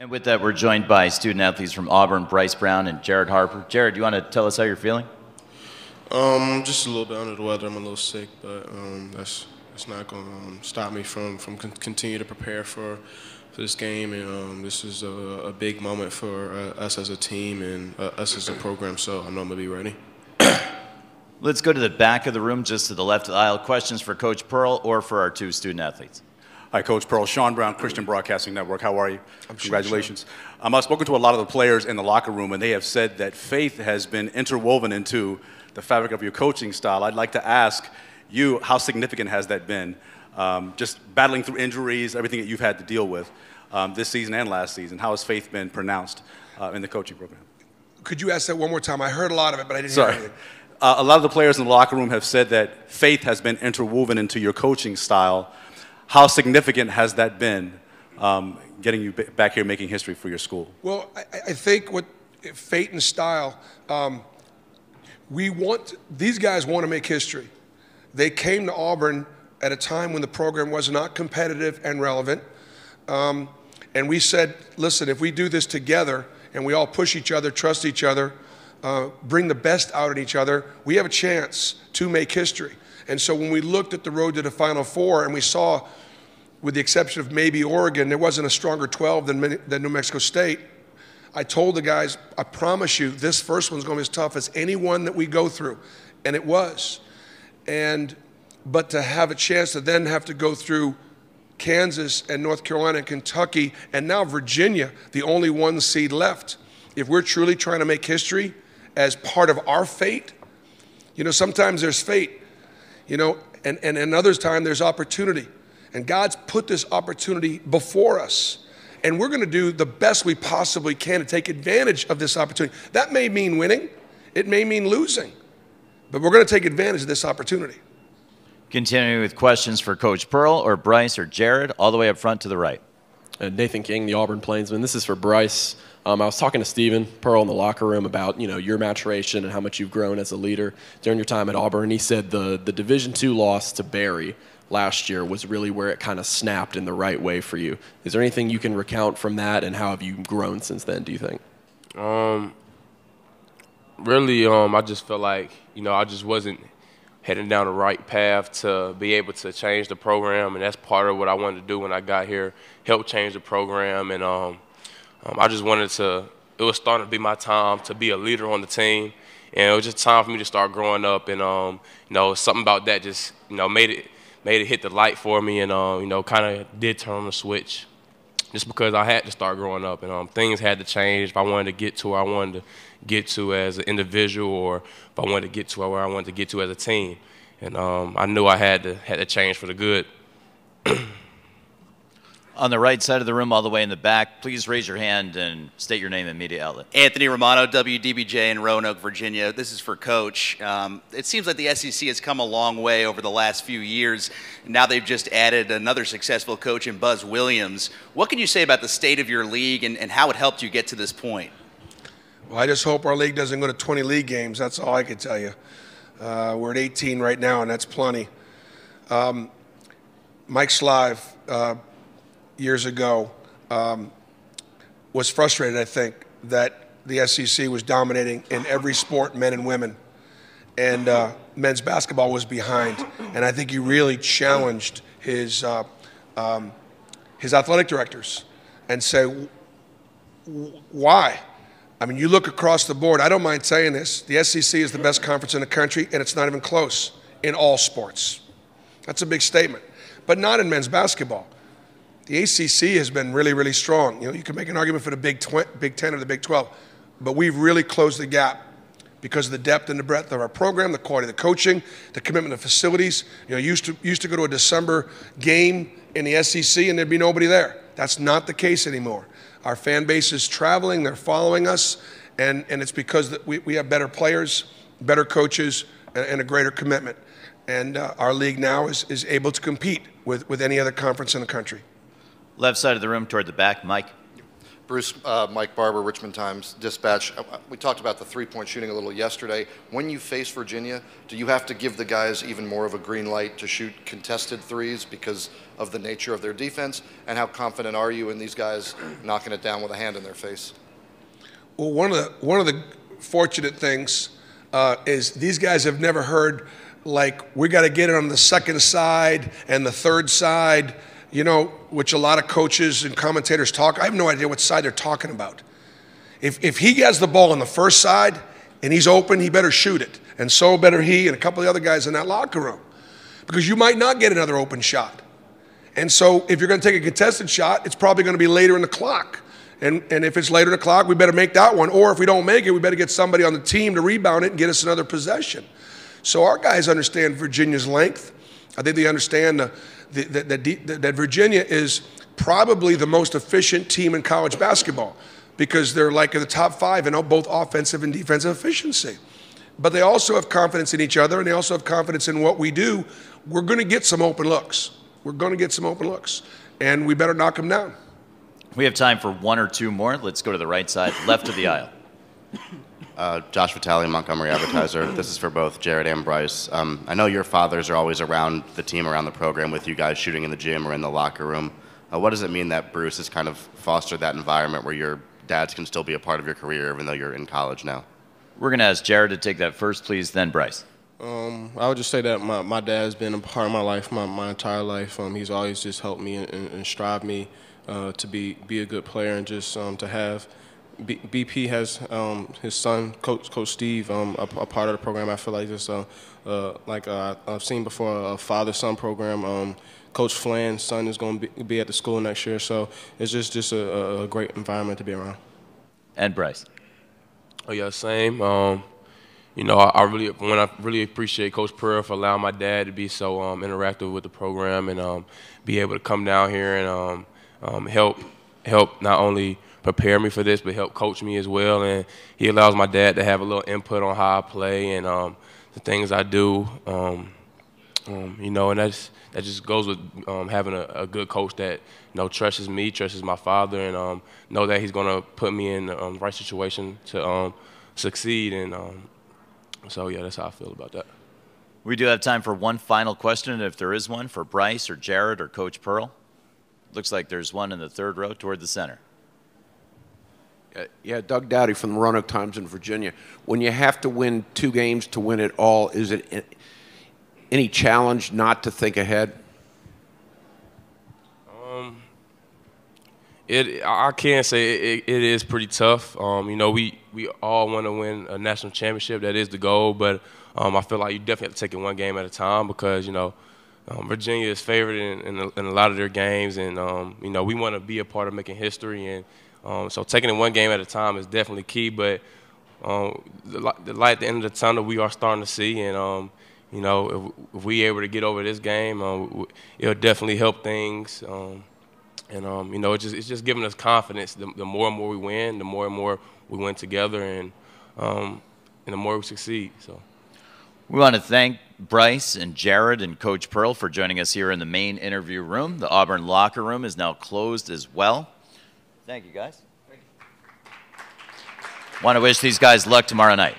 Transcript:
And with that, we're joined by student athletes from Auburn, Bryce Brown and Jared Harper. Jared, do you want to tell us how you're feeling? Just a little bit under the weather. I'm a little sick, but that's not going to stop me from continue to prepare for this game. And this is a big moment for us as a team and us as a program. So I know I'm gonna be ready. Let's go to the back of the room, just to the left of the aisle. Questions for Coach Pearl or for our two student athletes? Hi, Coach Pearl. Sean Brown, Christian Broadcasting Network. How are you? Congratulations. I've spoken to a lot of the players in the locker room, and they have said that faith has been interwoven into the fabric of your coaching style. I'd like to ask you, how significant has that been? Just battling through injuries, everything that you've had to deal with this season and last season. How has faith been pronounced in the coaching program? Could you ask that one more time? I heard a lot of it, but I didn't hear anything. A lot of the players in the locker room have said that faith has been interwoven into your coaching style. How significant has that been, getting you back here making history for your school? Well, I think what fate and style, these guys want to make history. They came to Auburn at a time when the program was not competitive and relevant. And we said, listen, if we do this together and we all push each other, trust each other, bring the best out in each other, we have a chance to make history. And so when we looked at the road to the Final Four and we saw, with the exception of maybe Oregon, there wasn't a stronger 12 than New Mexico State, I told the guys, I promise you, this first one's going to be as tough as any one that we go through. And it was. But to have a chance to then have to go through Kansas and North Carolina and Kentucky and now Virginia, the only one seed left, if we're truly trying to make history as part of our fate, you know, sometimes there's fate. You know, and another time there's opportunity. And God's put this opportunity before us. And we're going to do the best we possibly can to take advantage of this opportunity. That may mean winning. It may mean losing. But we're going to take advantage of this opportunity. Continuing with questions for Coach Pearl or Bryce or Jared, all the way up front to the right. Nathan King, the Auburn Plainsman. This is for Bryce. I was talking to Stephen Pearl in the locker room about, you know, your maturation and how much you've grown as a leader during your time at Auburn. And he said the Division II loss to Barry last year was really where it kind of snapped in the right way for you. Is there anything you can recount from that, and how have you grown since then, do you think? Really, I just felt like, you know, I just wasn't heading down the right path to be able to change the program, and that's part of what I wanted to do when I got here, help change the program. And I just wanted to, it was starting to be my time to be a leader on the team, and it was just time for me to start growing up. And you know, something about that just, you know, made it hit the light for me, and you know, kind of did turn on the switch, just because I had to start growing up, and things had to change if I wanted to get to where I wanted to get to as an individual, or if I wanted to get to where I wanted to get to as a team. And I knew I had to change for the good. On the right side of the room, all the way in the back, please raise your hand and state your name and media outlet. Anthony Romano, WDBJ in Roanoke, Virginia. This is for Coach. It seems like the SEC has come a long way over the last few years. Now they've just added another successful coach in Buzz Williams. What can you say about the state of your league and how it helped you get to this point? Well, I just hope our league doesn't go to 20 league games. That's all I can tell you. We're at 18 right now, and that's plenty. Mike Slive, years ago, was frustrated, I think, that the SEC was dominating in every sport, men and women, and men's basketball was behind. And I think he really challenged his athletic directors and say, why? I mean, you look across the board. I don't mind saying this. The SEC is the best conference in the country, and it's not even close in all sports. That's a big statement, but not in men's basketball. The ACC has been really, really strong. You know, you can make an argument for the Big 10 or the Big 12, but we've really closed the gap because of the depth and the breadth of our program, the quality of the coaching, the commitment to facilities. You know, used to go to a December game in the SEC and there'd be nobody there. That's not the case anymore. Our fan base is traveling, they're following us, and it's because we have better players, better coaches, and a greater commitment. And our league now is able to compete with any other conference in the country. Left side of the room toward the back, Mike. Bruce, Mike Barber, Richmond Times-Dispatch. We talked about the three-point shooting a little yesterday. When you face Virginia, do you have to give the guys even more of a green light to shoot contested threes because of the nature of their defense? And how confident are you in these guys knocking it down with a hand in their face? Well, one of the fortunate things is these guys have never heard, like, we got to get it on the second side and the third side, you know, which a lot of coaches and commentators talk. I have no idea what side they're talking about. If he has the ball on the first side and he's open, he better shoot it. And so better he and a couple of the other guys in that locker room. Because you might not get another open shot. And so if you're going to take a contested shot, it's probably going to be later in the clock. And if it's later in the clock, we better make that one. Or if we don't make it, we better get somebody on the team to rebound it and get us another possession. So our guys understand Virginia's length. I think they understand that Virginia is probably the most efficient team in college basketball because they're like in the top 5 in both offensive and defensive efficiency. But they also have confidence in each other, and they also have confidence in what we do. We're going to get some open looks. We're going to get some open looks, and we better knock them down. We have time for one or two more. Let's go to the right side, left of the aisle. Josh Vitale, Montgomery Advertiser. This is for both Jared and Bryce. I know your fathers are always around the team, around the program with you guys shooting in the gym or in the locker room. What does it mean that Bruce has kind of fostered that environment where your dads can still be a part of your career even though you're in college now? We're going to ask Jared to take that first, please, then Bryce. I would just say that my dad's been a part of my life, my entire life. He's always just helped me and strive me to be a good player and just to have. BP has his son, Coach Steve, a part of the program. I feel like this, I've seen before, a father-son program. Coach Flan's son is going to be at the school next year, so it's just a great environment to be around. And Bryce. Oh yeah, same. You know, I really appreciate Coach Pearl for allowing my dad to be so interactive with the program and be able to come down here and help not only prepare me for this, but help coach me as well. And he allows my dad to have a little input on how I play and the things I do. You know, and that just goes with having a good coach that trusts me, trusts my father, and know that he's gonna put me in the right situation to succeed. And so yeah, that's how I feel about that. We do have time for one final question, if there is one, for Bryce or Jared or Coach Pearl. Looks like there's one in the third row toward the center. Yeah, Doug Dowdy from the Roanoke Times in Virginia. When you have to win 2 games to win it all, is it any challenge not to think ahead? I can say it is pretty tough. You know, we all want to win a national championship. That is the goal. But I feel like you definitely have to take it one game at a time because, Virginia is favored in a lot of their games. And, we want to be a part of making history. And so taking it one game at a time is definitely key. But the light at the end of the tunnel we are starting to see. And, if we able to get over this game, it'll definitely help things. It's just giving us confidence. The more and more we win, the more and more we win together, and the more we succeed. So, we want to thank Bryce and Jared and Coach Pearl for joining us here in the main interview room. The Auburn locker room is now closed as well. Thank you, guys. Want to wish these guys luck tomorrow night.